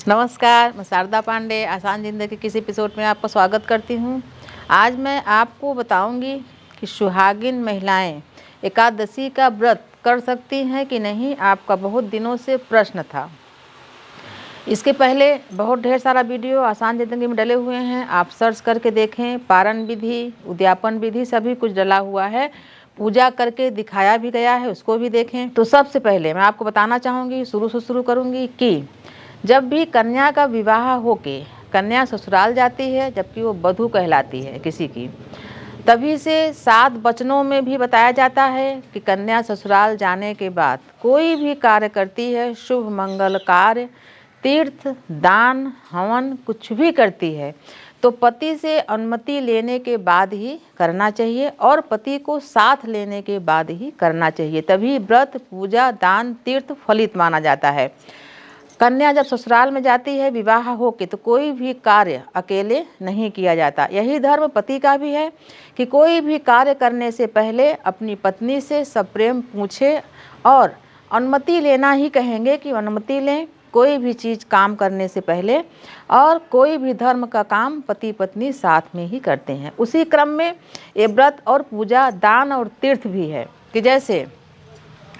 नमस्कार, मैं शारदा पांडे आसान ज़िंदगी के किसी एपिसोड में आपका स्वागत करती हूँ। आज मैं आपको बताऊँगी कि सुहागिन महिलाएं एकादशी का व्रत कर सकती हैं कि नहीं। आपका बहुत दिनों से प्रश्न था। इसके पहले बहुत ढेर सारा वीडियो आसान ज़िंदगी में डले हुए हैं, आप सर्च करके देखें। पारण विधि, उद्यापन विधि सभी कुछ डला हुआ है, पूजा करके दिखाया भी गया है, उसको भी देखें। तो सबसे पहले मैं आपको बताना चाहूँगी, शुरू से शुरू करूँगी कि जब भी कन्या का विवाह होके कन्या ससुराल जाती है, जबकि वो वधू कहलाती है किसी की, तभी से 7 वचनों में भी बताया जाता है कि कन्या ससुराल जाने के बाद कोई भी कार्य करती है, शुभ मंगल कार्य, तीर्थ, दान, हवन, कुछ भी करती है तो पति से अनुमति लेने के बाद ही करना चाहिए और पति को साथ लेने के बाद ही करना चाहिए। तभी व्रत, पूजा, दान, तीर्थ फलित माना जाता है। कन्या जब ससुराल में जाती है विवाह होके तो कोई भी कार्य अकेले नहीं किया जाता। यही धर्म पति का भी है कि कोई भी कार्य करने से पहले अपनी पत्नी से सप्रेम पूछे और अनुमति लेना ही कहेंगे कि अनुमति लें कोई भी चीज़ काम करने से पहले। और कोई भी धर्म का काम पति पत्नी साथ में ही करते हैं। उसी क्रम में ये व्रत और पूजा, दान और तीर्थ भी है कि जैसे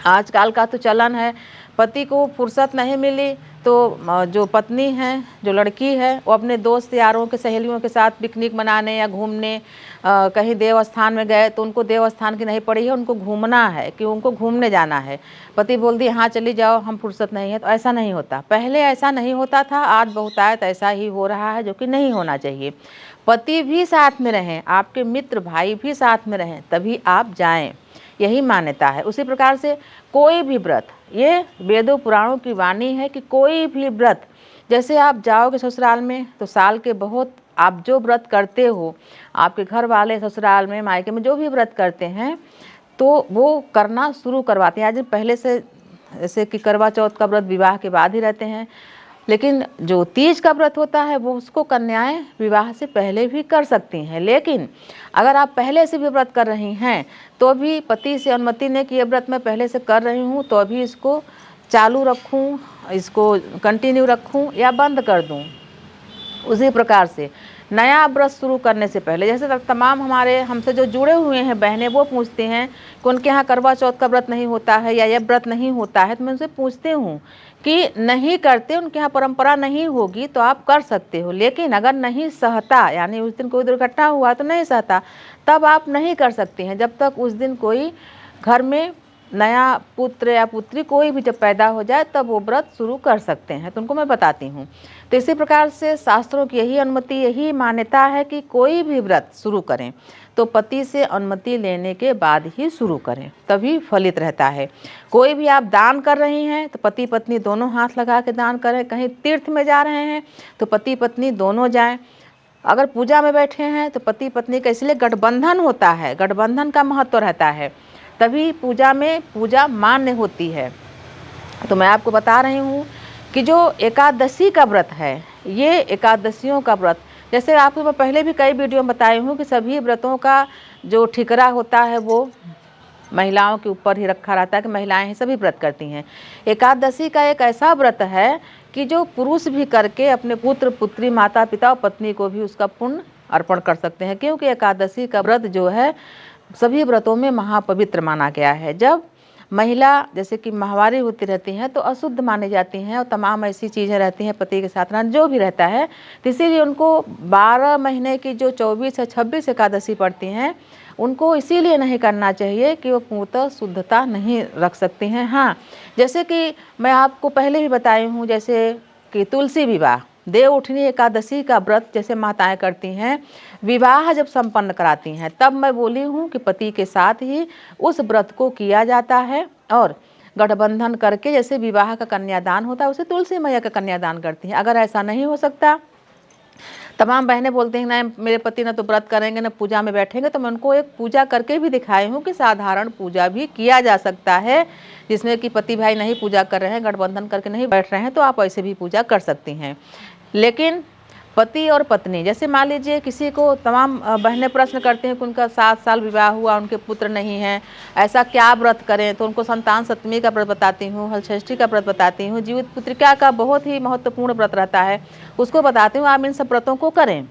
आजकल का तो चलन है, पति को फुर्सत नहीं मिली तो जो पत्नी है, जो लड़की है, वो अपने दोस्त यारों के सहेलियों के साथ पिकनिक मनाने या घूमने कहीं देव स्थान में गए तो उनको देव स्थान की नहीं पड़ी है, उनको घूमना है कि उनको घूमने जाना है। पति बोल दिए हाँ चली जाओ, हम फुर्सत नहीं है, तो ऐसा नहीं होता। पहले ऐसा नहीं होता था, आज बहुतायत ऐसा ही हो रहा है, जो कि नहीं होना चाहिए। पति भी साथ में रहें, आपके मित्र भाई भी साथ में रहें, तभी आप जाएं, यही मान्यता है। उसी प्रकार से कोई भी व्रत, ये वेदों पुराणों की वाणी है कि कोई भी व्रत, जैसे आप जाओगे ससुराल में तो साल के बहुत आप जो व्रत करते हो, आपके घर वाले ससुराल में मायके में जो भी व्रत करते हैं तो वो करना शुरू करवाते हैं। आज पहले से जैसे कि करवा चौथ का व्रत विवाह के बाद ही रहते हैं, लेकिन जो तीज का व्रत होता है वो उसको कन्याएं विवाह से पहले भी कर सकती हैं। लेकिन अगर आप पहले से भी व्रत कर रही हैं तो भी पति से अनुमति ने कि ये व्रत मैं पहले से कर रही हूँ तो अभी इसको चालू रखूँ, इसको कंटिन्यू रखूँ या बंद कर दूँ। उसी प्रकार से नया व्रत शुरू करने से पहले, जैसे तमाम हमारे हमसे जो जुड़े हुए हैं बहनें, वो पूछते हैं कि उनके यहाँ करवा चौथ का व्रत नहीं होता है या यह व्रत नहीं होता है, तो मैं उनसे पूछती हूँ कि नहीं करते, उनके यहाँ परंपरा नहीं होगी तो आप कर सकते हो। लेकिन अगर नहीं सहता, यानी उस दिन कोई दुर्घटना हुआ तो नहीं सहता, तब आप नहीं कर सकते हैं। जब तक उस दिन कोई घर में नया पुत्र या पुत्री कोई भी जब पैदा हो जाए तब वो व्रत शुरू कर सकते हैं। तो उनको मैं बताती हूँ। तो इसी प्रकार से शास्त्रों की यही अनुमति, यही मान्यता है कि कोई भी व्रत शुरू करें तो पति से अनुमति लेने के बाद ही शुरू करें, तभी फलित रहता है। कोई भी आप दान कर रही हैं तो पति पत्नी दोनों हाथ लगा के दान करें। कहीं तीर्थ में जा रहे हैं तो पति पत्नी दोनों जाएं। अगर पूजा में बैठे हैं तो पति पत्नी का इसलिए गठबंधन होता है, गठबंधन का महत्व रहता है, तभी पूजा में पूजा मान्य होती है। तो मैं आपको बता रही हूँ कि जो एकादशी का व्रत है, ये एकादशियों का व्रत, जैसे आपको मैं पहले भी कई वीडियो में बताई हूँ कि सभी व्रतों का जो ठिकरा होता है वो महिलाओं के ऊपर ही रखा रहता है कि महिलाएं ही सभी व्रत करती हैं। एकादशी का एक ऐसा व्रत है कि जो पुरुष भी करके अपने पुत्र पुत्री, माता पिता और पत्नी को भी उसका पुण्य अर्पण कर सकते हैं, क्योंकि एकादशी का व्रत जो है सभी व्रतों में महापवित्र माना गया है। जब महिला जैसे कि माहवारी होती रहती हैं तो अशुद्ध मानी जाती हैं और तमाम ऐसी चीज़ें रहती हैं पति के साथ रहना जो भी रहता है, तो इसीलिए उनको 12 महीने की जो 24 या 26 एकादशी पड़ती हैं उनको इसीलिए नहीं करना चाहिए कि वो पूर्णतः शुद्धता नहीं रख सकती हैं। हाँ, जैसे कि मैं आपको पहले भी बताई हूँ, जैसे कि तुलसी विवाह, देव उठनी एकादशी का व्रत जैसे माताएं करती हैं, विवाह जब संपन्न कराती हैं, तब मैं बोली हूँ कि पति के साथ ही उस व्रत को किया जाता है और गठबंधन करके जैसे विवाह का कन्यादान होता है उसे तुलसी मैया का कन्यादान करती हैं। अगर ऐसा नहीं हो सकता, तमाम बहनें बोलते हैं ना मेरे पति ना तो व्रत करेंगे ना पूजा में बैठेंगे, तो मैं उनको एक पूजा करके भी दिखाई हूँ कि साधारण पूजा भी किया जा सकता है, जिसमें कि पति भाई नहीं पूजा कर रहे हैं, गठबंधन करके नहीं बैठ रहे हैं, तो आप ऐसे भी पूजा कर सकती हैं। लेकिन पति और पत्नी, जैसे मान लीजिए किसी को तमाम बहनें प्रश्न करते हैं कि उनका 7 साल विवाह हुआ, उनके पुत्र नहीं हैं, ऐसा क्या व्रत करें, तो उनको संतान सप्तमी का व्रत बताती हूँ, हलषष्ठी का व्रत बताती हूँ, जीवित पुत्रिका का बहुत ही महत्वपूर्ण व्रत रहता है, उसको बताती हूँ, आप इन सब व्रतों को करें।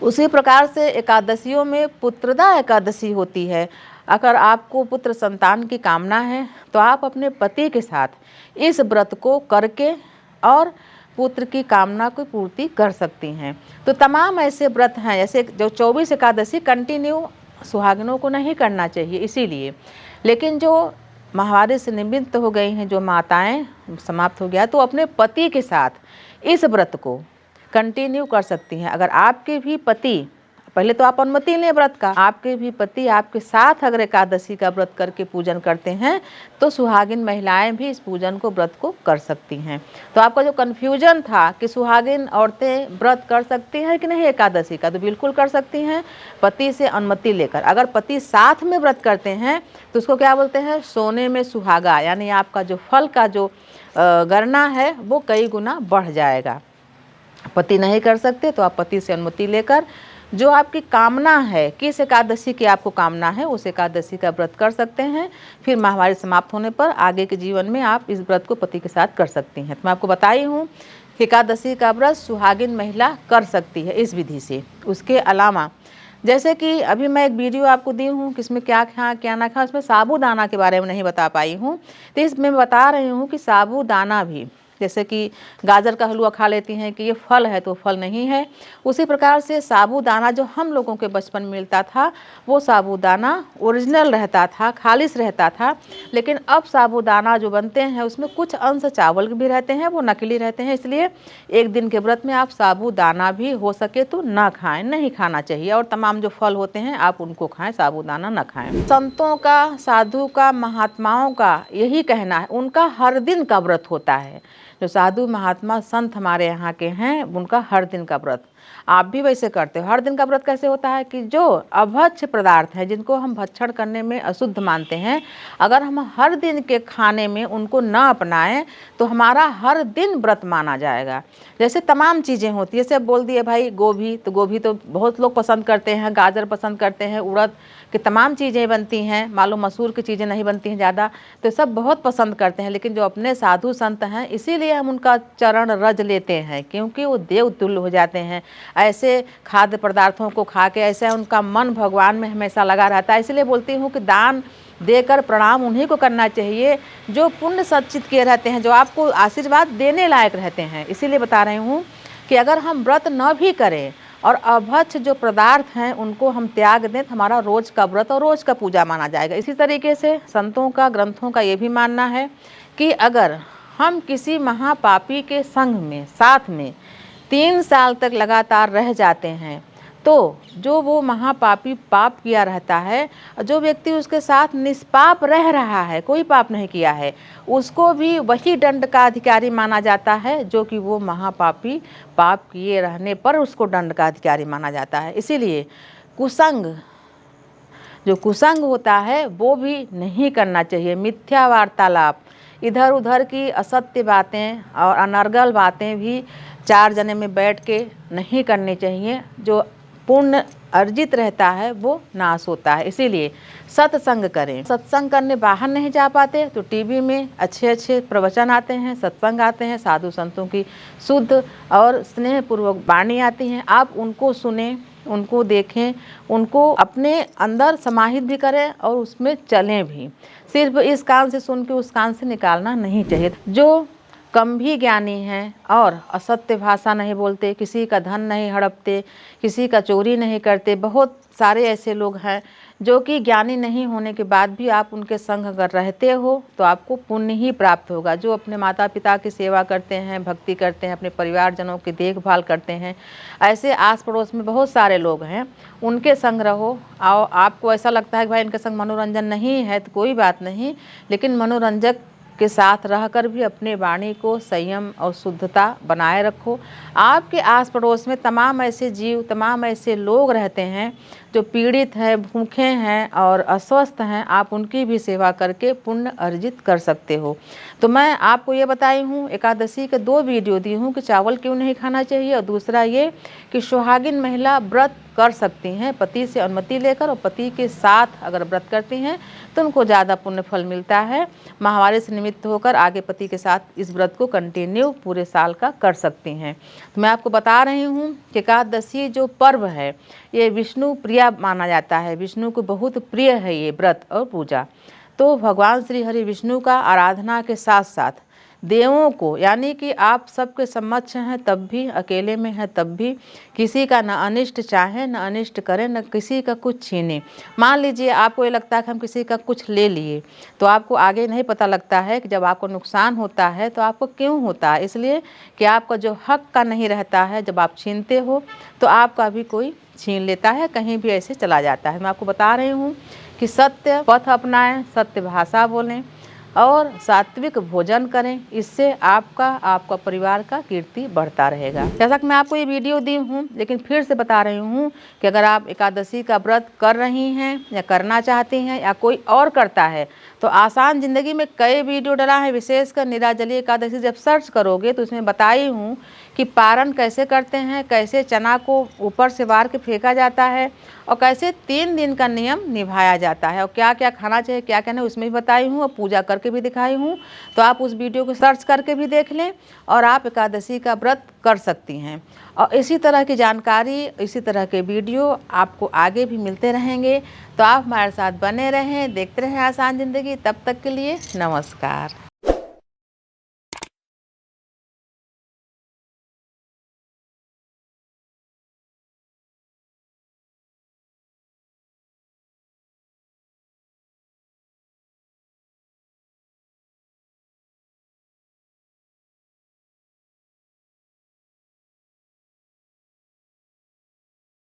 उसी प्रकार से एकादशियों में पुत्रदा एकादशी होती है। अगर आपको पुत्र संतान की कामना है तो आप अपने पति के साथ इस व्रत को करके और पुत्र की कामना को पूर्ति कर सकती हैं। तो तमाम ऐसे व्रत हैं, जैसे जो 24 एकादशी कंटिन्यू सुहागिनों को नहीं करना चाहिए इसीलिए, लेकिन जो माहवारी से निवृत्त हो गई हैं, जो माताएं समाप्त हो गया, तो अपने पति के साथ इस व्रत को कंटिन्यू कर सकती हैं। अगर आपके भी पति, पहले तो आप अनुमति लें व्रत का, आपके भी पति आपके साथ अगर एकादशी का व्रत करके पूजन करते हैं तो सुहागिन महिलाएं भी इस पूजन को, व्रत को कर सकती हैं। तो आपका जो कन्फ्यूजन था कि सुहागिन औरतें व्रत कर सकती हैं कि नहीं एकादशी का, तो बिल्कुल कर सकती हैं, पति से अनुमति लेकर। अगर पति साथ में व्रत करते हैं तो उसको क्या बोलते हैं, सोने में सुहागा, यानी आपका जो फल का जो गणना है वो कई गुना बढ़ जाएगा। पति नहीं कर सकते तो आप पति से अनुमति लेकर जो आपकी कामना है, किस एकादशी की आपको कामना है, उस एकादशी का व्रत कर सकते हैं। फिर माहवारी समाप्त होने पर आगे के जीवन में आप इस व्रत को पति के साथ कर सकती हैं। तो मैं आपको बताई हूँ कि एकादशी का व्रत सुहागिन महिला कर सकती है इस विधि से। उसके अलावा जैसे कि अभी मैं एक वीडियो आपको दी हूँ कि इसमें क्या खाएं क्या ना खाएं, उसमें साबूदाना के बारे में नहीं बता पाई हूँ, तो इसमें बता रही हूँ कि साबूदाना भी, जैसे कि गाजर का हलवा खा लेती हैं कि ये फल है तो फल नहीं है, उसी प्रकार से साबूदाना जो हम लोगों के बचपन में मिलता था वो साबूदाना ओरिजिनल रहता था, खालिश रहता था। लेकिन अब साबूदाना जो बनते हैं उसमें कुछ अंश चावल भी रहते हैं, वो नकली रहते हैं, इसलिए एक दिन के व्रत में आप साबूदाना भी हो सके तो ना खाएं, नहीं खाना चाहिए। और तमाम जो फल होते हैं आप उनको खाएं, साबूदाना ना खाएं। संतों का, साधु का, महात्माओं का यही कहना है, उनका हर दिन का व्रत होता है। जो साधु महात्मा संत हमारे यहाँ के हैं उनका हर दिन का व्रत, आप भी वैसे करते हो। हर दिन का व्रत कैसे होता है कि जो अभक्ष्य पदार्थ हैं, जिनको हम भक्षण करने में अशुद्ध मानते हैं, अगर हम हर दिन के खाने में उनको न अपनाएं तो हमारा हर दिन व्रत माना जाएगा। जैसे तमाम चीज़ें होती है, जैसे बोल दिए भाई गोभी, तो गोभी तो बहुत लोग पसंद करते हैं, गाजर पसंद करते हैं, उड़द की तमाम चीज़ें बनती हैं, मालूम मसूर की चीज़ें नहीं बनती हैं ज़्यादा, तो सब बहुत पसंद करते हैं। लेकिन जो अपने साधु संत हैं इसीलिए हम उनका चरण रज लेते हैं, क्योंकि वो देव तुल्य हो जाते हैं। ऐसे खाद्य पदार्थों को खा के ऐसे उनका मन भगवान में हमेशा लगा रहता है। इसलिए बोलती हूँ कि दान देकर प्रणाम उन्हीं को करना चाहिए जो पुण्य संचित किए रहते हैं, जो आपको आशीर्वाद देने लायक रहते हैं। इसीलिए बता रही हूँ कि अगर हम व्रत न भी करें और अभक्ष्य जो पदार्थ हैं उनको हम त्याग दें तो हमारा रोज का व्रत और रोज का पूजा माना जाएगा। इसी तरीके से संतों का, ग्रंथों का ये भी मानना है कि अगर हम किसी महापापी के संग में, साथ में 3 साल तक लगातार रह जाते हैं तो जो वो महापापी पाप किया रहता है, जो व्यक्ति उसके साथ निष्पाप रह रहा है, कोई पाप नहीं किया है, उसको भी वही दंड का अधिकारी माना जाता है जो कि वो महापापी पाप किए रहने पर उसको दंड का अधिकारी माना जाता है। इसीलिए कुसंग, जो कुसंग होता है वो भी नहीं करना चाहिए। मिथ्या वार्तालाप, इधर उधर की असत्य बातें और अनर्गल बातें भी 4 जने में बैठ के नहीं करनी चाहिए। जो पुण्य अर्जित रहता है वो नाश होता है। इसीलिए सत्संग करें। सत्संग करने बाहर नहीं जा पाते तो टीवी में अच्छे अच्छे प्रवचन आते हैं, सत्संग आते हैं, साधु संतों की शुद्ध और स्नेहपूर्वक वाणी आती हैं, आप उनको सुने, उनको देखें, उनको अपने अंदर समाहित भी करें और उसमें चलें भी। सिर्फ इस कान से सुन के उस कान से निकालना नहीं चाहिए। जो कम भी ज्ञानी हैं और असत्य भाषा नहीं बोलते, किसी का धन नहीं हड़पते, किसी का चोरी नहीं करते, बहुत सारे ऐसे लोग हैं जो कि ज्ञानी नहीं होने के बाद भी आप उनके संग अगर रहते हो तो आपको पुण्य ही प्राप्त होगा। जो अपने माता पिता की सेवा करते हैं, भक्ति करते हैं, अपने परिवारजनों की देखभाल करते हैं, ऐसे आस पड़ोस में बहुत सारे लोग हैं, उनके संग रहो। और आपको ऐसा लगता है कि भाई इनके संग मनोरंजन नहीं है तो कोई बात नहीं, लेकिन मनोरंजक के साथ रहकर भी अपने वाणी को संयम और शुद्धता बनाए रखो। आपके आस पड़ोस में तमाम ऐसे जीव, तमाम ऐसे लोग रहते हैं जो पीड़ित हैं, भूखे हैं और अस्वस्थ हैं, आप उनकी भी सेवा करके पुण्य अर्जित कर सकते हो। तो मैं आपको ये बताई हूँ, एकादशी के 2 वीडियो दी हूँ कि चावल क्यों नहीं खाना चाहिए, और दूसरा ये कि सुहागिन महिला व्रत कर सकती हैं पति से अनुमति लेकर, और पति के साथ अगर व्रत करती हैं तो उनको ज़्यादा पुण्य फल मिलता है। माहवारी से निमित्त होकर आगे पति के साथ इस व्रत को कंटिन्यू पूरे साल का कर सकती हैं। तो मैं आपको बता रही हूँ कि एकादशी जो पर्व है ये विष्णु प्रिया माना जाता है, विष्णु को बहुत प्रिय है ये व्रत और पूजा। तो भगवान श्री हरि विष्णु का आराधना के साथ साथ देवों को, यानी कि आप सबके समक्ष हैं तब भी, अकेले में हैं तब भी, किसी का न अनिष्ट चाहें न अनिष्ट करें, न किसी का कुछ छीने। मान लीजिए आपको ये लगता है कि हम किसी का कुछ ले लिए, तो आपको आगे नहीं पता लगता है कि जब आपको नुकसान होता है तो आपको क्यों होता है, इसलिए कि आपका जो हक का नहीं रहता है, जब आप छीनते हो तो आपका भी कोई छीन लेता है, कहीं भी ऐसे चला जाता है। मैं आपको बता रही हूँ कि सत्य पथ अपनाएं, सत्य भाषा बोलें और सात्विक भोजन करें, इससे आपका परिवार का कीर्ति बढ़ता रहेगा। जैसा कि मैं आपको ये वीडियो दी हूँ, लेकिन फिर से बता रही हूँ कि अगर आप एकादशी का व्रत कर रही हैं या करना चाहती हैं या कोई और करता है तो आसान ज़िंदगी में कई वीडियो डला है, विशेषकर निराजली एकादशी जब सर्च करोगे तो उसमें बताई हूँ कि पारण कैसे करते हैं, कैसे चना को ऊपर से वार के फेंका जाता है और कैसे 3 दिन का नियम निभाया जाता है, और क्या क्या खाना चाहिए क्या क्या नहीं उसमें भी बताई हूँ, और पूजा करके भी दिखाई हूँ। तो आप उस वीडियो को सर्च करके भी देख लें और आप एकादशी का व्रत कर सकती हैं। और इसी तरह की जानकारी, इसी तरह के वीडियो आपको आगे भी मिलते रहेंगे। तो आप हमारे साथ बने रहें, देखते रहें आसान ज़िंदगी। तब तक के लिए नमस्कार।